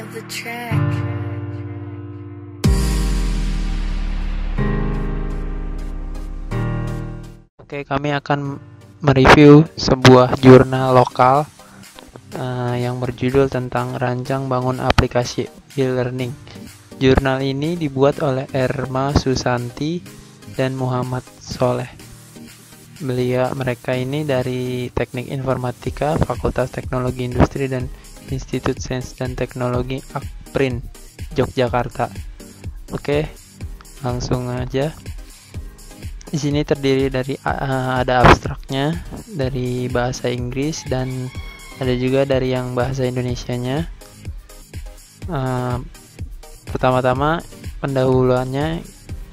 the track. Oke, kami akan mereview sebuah jurnal lokal yang berjudul tentang rancang bangun aplikasi e-learning. Jurnal ini dibuat oleh Erma Susanti dan Muhammad Soleh. Mereka ini dari Teknik Informatika, Fakultas Teknologi Industri dan Institut Sains dan Teknologi Akprin, Yogyakarta. Oke, langsung aja. Di sini terdiri dari ada abstraknya dari bahasa Inggris dan ada juga dari yang bahasa Indonesianya. Pertama-tama pendahuluannya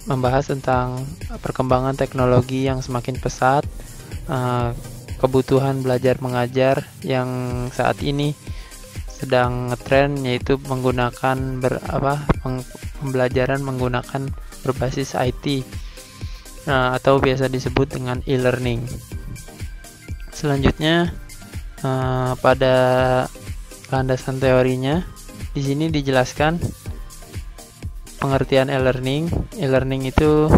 membahas tentang perkembangan teknologi yang semakin pesat, kebutuhan belajar mengajar yang saat ini sedang ngetren, yaitu menggunakan pembelajaran menggunakan berbasis IT. Atau biasa disebut dengan e-learning. Selanjutnya pada landasan teorinya di sini dijelaskan pengertian e-learning. E-learning itu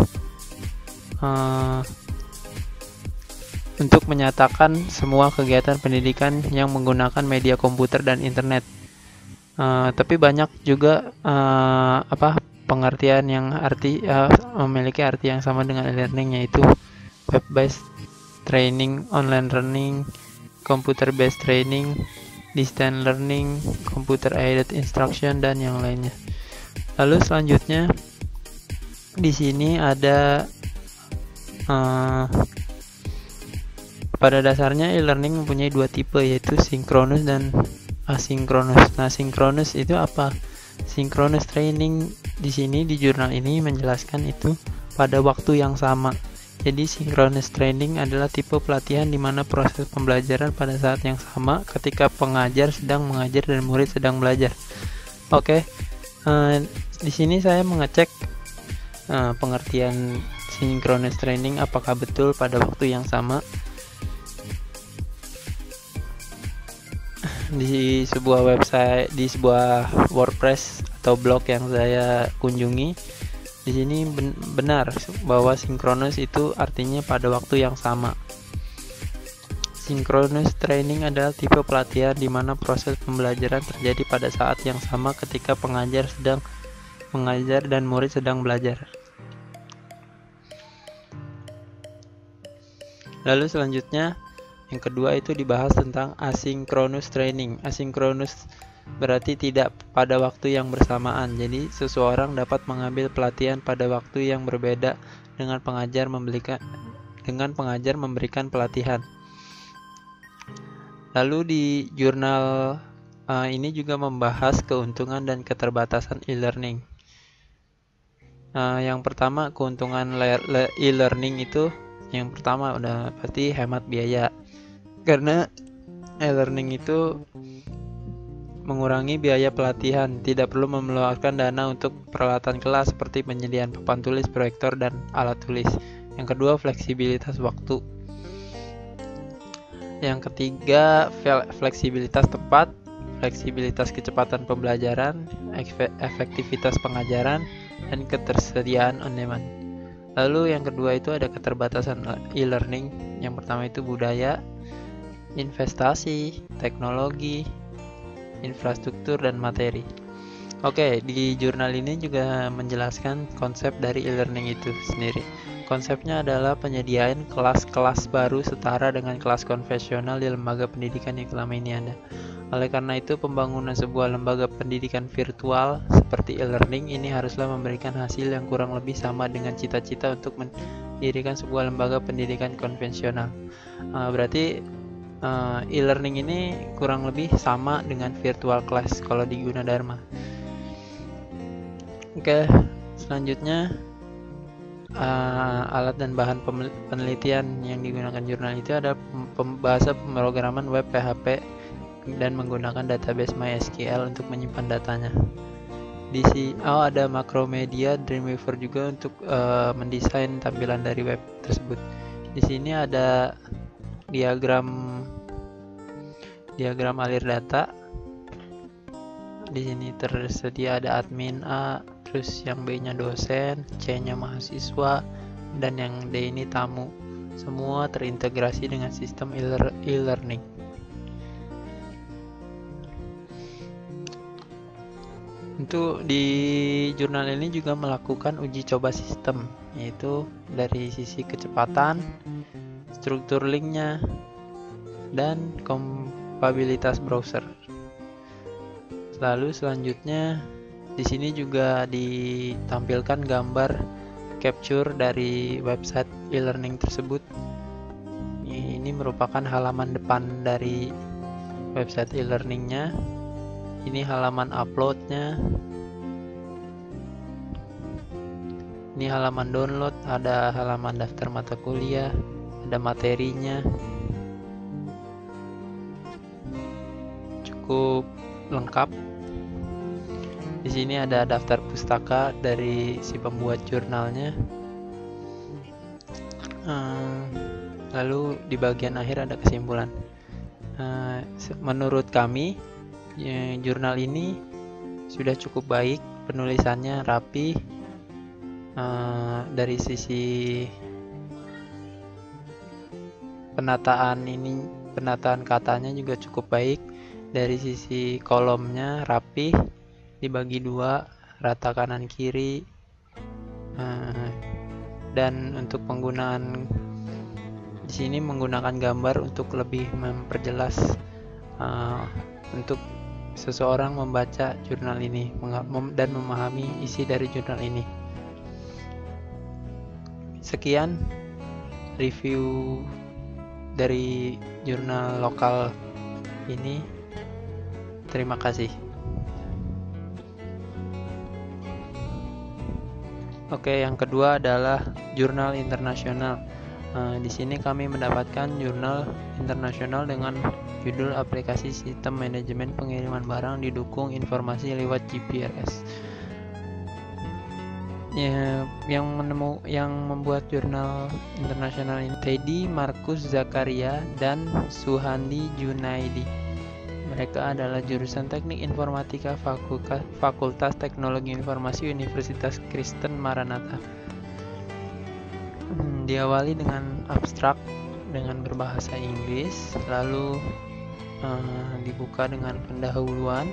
untuk menyatakan semua kegiatan pendidikan yang menggunakan media komputer dan internet. Tapi banyak juga pengertian yang memiliki arti yang sama dengan e-learning, yaitu web-based training, online learning, computer-based training, distance learning, computer-aided instruction, dan yang lainnya. Lalu selanjutnya di sini ada pada dasarnya e-learning mempunyai dua tipe, yaitu sinkronus dan asinkronus. Nah, sinkronus itu apa? Synchronous training di sini di jurnal ini menjelaskan itu pada waktu yang sama. Jadi synchronous training adalah tipe pelatihan di mana proses pembelajaran pada saat yang sama ketika pengajar sedang mengajar dan murid sedang belajar. Oke, di sini saya mengecek pengertian synchronous training apakah betul pada waktu yang sama. Di sebuah website, di sebuah WordPress atau blog yang saya kunjungi, di sini benar bahwa sinkronus itu artinya pada waktu yang sama. Synchronous training adalah tipe pelatihan di mana proses pembelajaran terjadi pada saat yang sama ketika pengajar sedang mengajar dan murid sedang belajar. Lalu selanjutnya yang kedua itu dibahas tentang asynchronous training. Asynchronous berarti tidak pada waktu yang bersamaan. Jadi seseorang dapat mengambil pelatihan pada waktu yang berbeda dengan pengajar memberikan pelatihan. Lalu di jurnal ini juga membahas keuntungan dan keterbatasan e-learning. Yang pertama, keuntungan e-learning itu yang pertama udah pasti hemat biaya. Karena e-learning itu mengurangi biaya pelatihan, tidak perlu mengeluarkan dana untuk peralatan kelas seperti penyediaan papan tulis, proyektor, dan alat tulis. Yang kedua, fleksibilitas waktu. Yang ketiga, fleksibilitas tempat, fleksibilitas kecepatan pembelajaran, efektivitas pengajaran, dan ketersediaan on-demand. Lalu yang kedua itu ada keterbatasan e-learning. Yang pertama itu budaya, investasi, teknologi, infrastruktur, dan materi. Oke, di jurnal ini juga menjelaskan konsep dari e-learning itu sendiri. Konsepnya adalah penyediaan kelas-kelas baru setara dengan kelas konvensional di lembaga pendidikan yang selama ini ada. Oleh karena itu, pembangunan sebuah lembaga pendidikan virtual seperti e-learning ini haruslah memberikan hasil yang kurang lebih sama dengan cita-cita untuk mendirikan sebuah lembaga pendidikan konvensional. Berarti e-learning ini kurang lebih sama dengan virtual class kalau di Gunadarma. Oke, selanjutnya alat dan bahan penelitian yang digunakan jurnal itu ada bahasa pemrograman web PHP dan menggunakan database MySQL untuk menyimpan datanya. Ada Macromedia Dreamweaver juga untuk mendesain tampilan dari web tersebut. Di sini ada diagram alir data, Di sini tersedia ada admin A, terus yang B-nya dosen, C-nya mahasiswa, dan yang D ini tamu. Semua terintegrasi dengan sistem e-learning. Untuk di jurnal ini juga melakukan uji coba sistem, yaitu dari sisi kecepatan, struktur linknya, dan kompatibilitas browser. Lalu selanjutnya di sini juga ditampilkan gambar capture dari website e-learning tersebut. Ini merupakan halaman depan dari website e-learningnya. Ini halaman uploadnya. Ini halaman download, ada halaman daftar mata kuliah, ada materinya. Cukup lengkap. Di sini ada daftar pustaka dari si pembuat jurnalnya. Lalu di bagian akhir ada kesimpulan. Menurut kami, jurnal ini sudah cukup baik, penulisannya rapi, dari sisi penataan katanya juga cukup baik, dari sisi kolomnya rapi, dibagi dua, rata kanan kiri, dan untuk penggunaan di sini menggunakan gambar untuk lebih memperjelas untuk seseorang membaca jurnal ini dan memahami isi dari jurnal ini. Sekian review dari jurnal lokal ini. Terima kasih. Oke, yang kedua adalah jurnal internasional. Di sini kami mendapatkan jurnal internasional dengan judul aplikasi sistem manajemen pengiriman barang didukung informasi lewat GPRS. Yang membuat jurnal internasional ini Teddy Markus Zakaria dan Suhandi Junaidi. Mereka adalah jurusan Teknik Informatika Fakultas Teknologi Informasi Universitas Kristen Maranatha. Diawali dengan abstrak dengan berbahasa Inggris, lalu dibuka dengan pendahuluan.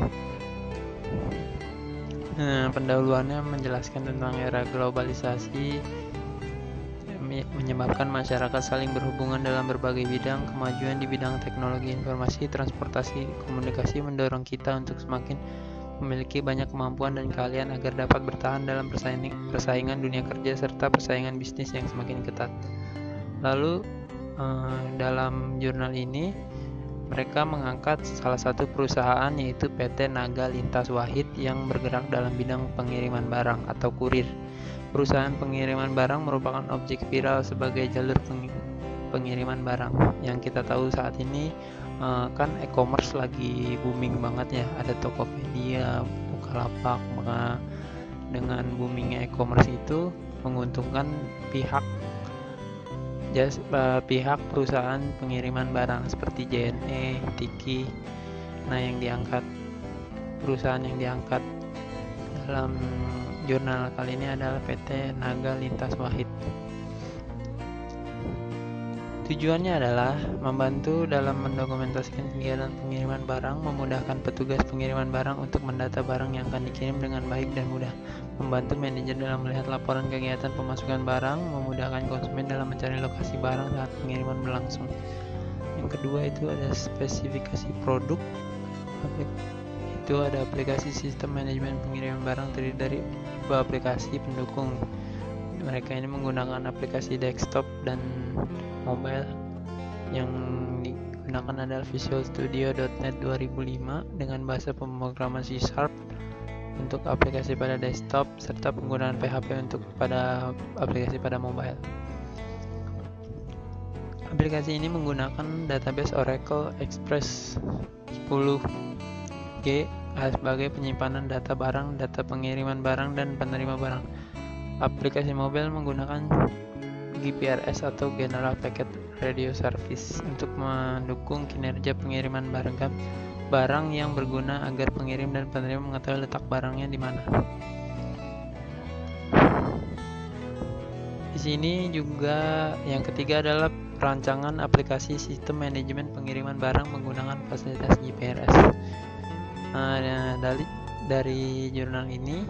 Pendahuluannya menjelaskan tentang era globalisasi menyebabkan masyarakat saling berhubungan dalam berbagai bidang. Kemajuan di bidang teknologi informasi, transportasi, komunikasi mendorong kita untuk semakin memiliki banyak kemampuan dan keahlian agar dapat bertahan dalam persaingan dunia kerja serta persaingan bisnis yang semakin ketat. Lalu dalam jurnal ini mereka mengangkat salah satu perusahaan, yaitu PT Naga Lintas Wahid yang bergerak dalam bidang pengiriman barang atau kurir. Perusahaan pengiriman barang merupakan objek viral sebagai jalur pengiriman barang. Yang kita tahu saat ini kan e-commerce lagi booming banget ya, ada Tokopedia, Bukalapak. Maka dengan boomingnya e-commerce itu menguntungkan pihak perusahaan pengiriman barang seperti JNE, Tiki. Nah, perusahaan yang diangkat dalam jurnal kali ini adalah PT Naga Lintas Wahid. Tujuannya adalah membantu dalam mendokumentasikan kegiatan pengiriman barang, memudahkan petugas pengiriman barang untuk mendata barang yang akan dikirim dengan baik dan mudah, membantu manajer dalam melihat laporan kegiatan pemasukan barang, memudahkan konsumen dalam mencari lokasi barang saat pengiriman berlangsung. Yang kedua itu ada spesifikasi produk. Itu ada aplikasi sistem manajemen pengiriman barang terdiri dari dua aplikasi pendukung. Mereka ini menggunakan aplikasi desktop dan mobile. Yang digunakan adalah Visual Studio.NET 2005 dengan bahasa pemrograman C# untuk aplikasi pada desktop serta penggunaan PHP untuk pada aplikasi pada mobile. Aplikasi ini menggunakan database Oracle Express 10G sebagai penyimpanan data barang, data pengiriman barang, dan penerima barang. Aplikasi mobile menggunakan GPRS atau General Packet Radio Service untuk mendukung kinerja pengiriman barang barang yang berguna agar pengirim dan penerima mengetahui letak barangnya di mana. Di sini juga yang ketiga adalah perancangan aplikasi sistem manajemen pengiriman barang menggunakan fasilitas GPRS. Dari jurnal ini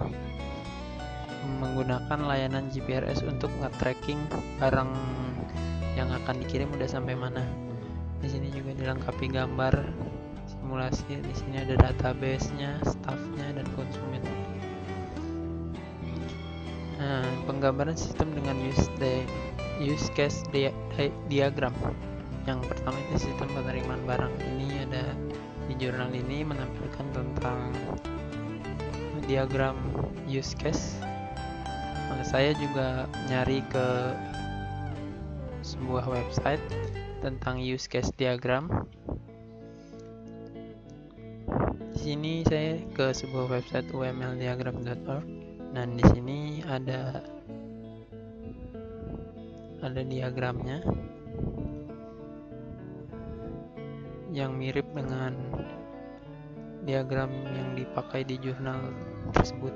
menggunakan layanan GPRS untuk nge-tracking barang yang akan dikirim udah sampai mana. Di sini juga dilengkapi gambar simulasi. Di sini ada database-nya, staff-nya, dan konsumen. Penggambaran sistem dengan use case diagram. Yang pertama itu sistem penerimaan barang. Ini ada di jurnal ini menampilkan tentang diagram use case. Saya juga nyari ke sebuah website tentang use case diagram. Di sini saya ke sebuah website umldiagram.org. Dan di sini ada diagramnya yang mirip dengan diagram yang dipakai di jurnal tersebut.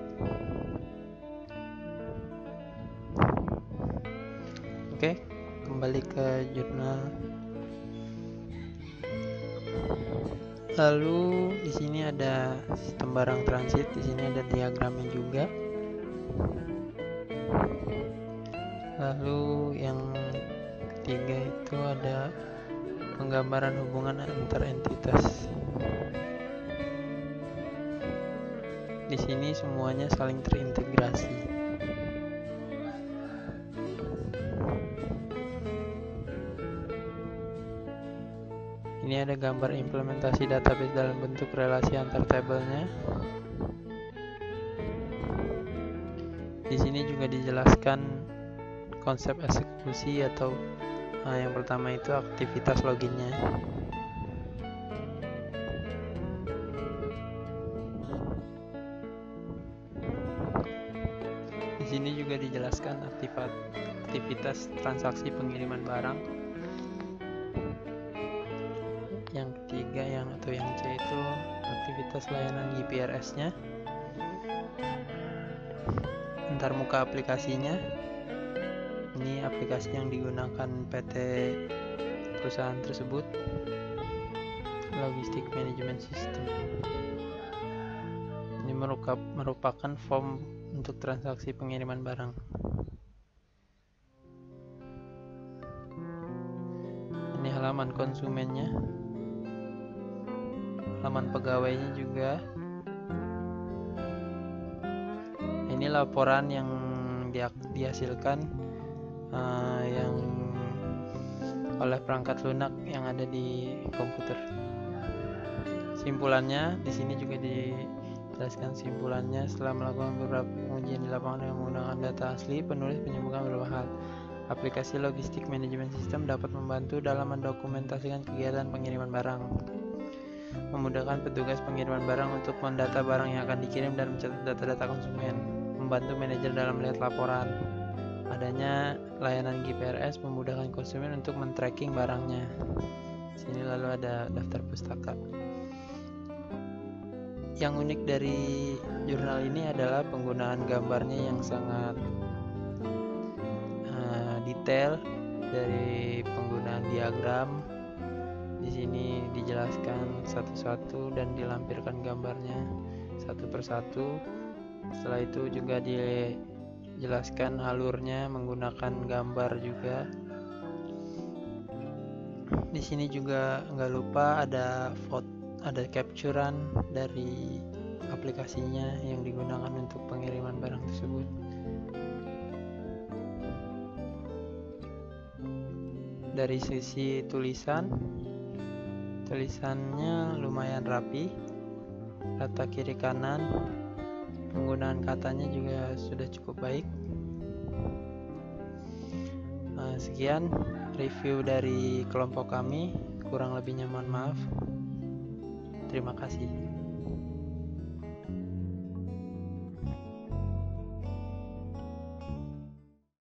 Oke, kembali ke jurnal. Lalu di sini ada sistem barang transit. Di sini ada diagramnya juga. Lalu yang ketiga itu ada penggambaran hubungan antar entitas. Di sini semuanya saling terintegrasi. Ini ada gambar implementasi database dalam bentuk relasi antar tabelnya. Di sini juga dijelaskan konsep eksekusi atau yang pertama itu aktivitas loginnya. Di sini juga dijelaskan aktivitas transaksi pengiriman barang. Yang ketiga yang C itu aktivitas layanan GPRS-nya. Antarmuka aplikasinya. Ini aplikasi yang digunakan PT perusahaan tersebut. Logistik Management System. Ini merupakan form untuk transaksi pengiriman barang. Ini halaman konsumennya. Halaman pegawainya juga. Ini laporan yang dihasilkan yang oleh perangkat lunak yang ada di komputer. Simpulannya di sini juga dijelaskan simpulannya. Setelah melakukan beberapa pengujian di lapangan dengan menggunakan data asli, penulis menyebutkan beberapa hal. Aplikasi Logistik Management System dapat membantu dalam mendokumentasikan kegiatan pengiriman barang, memudahkan petugas pengiriman barang untuk mendata barang yang akan dikirim dan mencatat data-data konsumen, membantu manajer dalam melihat laporan. Adanya layanan GPRS memudahkan konsumen untuk men-tracking barangnya. Sini lalu ada daftar pustaka. Yang unik dari jurnal ini adalah penggunaan gambarnya yang sangat detail, dari penggunaan diagram. Di sini dijelaskan satu-satu dan dilampirkan gambarnya satu persatu. Setelah itu juga dijelaskan alurnya menggunakan gambar juga. Di sini juga nggak lupa ada capturean dari aplikasinya yang digunakan untuk pengiriman barang tersebut. Dari sisi tulisannya lumayan rapi, rata kiri kanan, penggunaan katanya juga sudah cukup baik. Sekian review dari kelompok kami, kurang lebihnya mohon maaf. Terima kasih.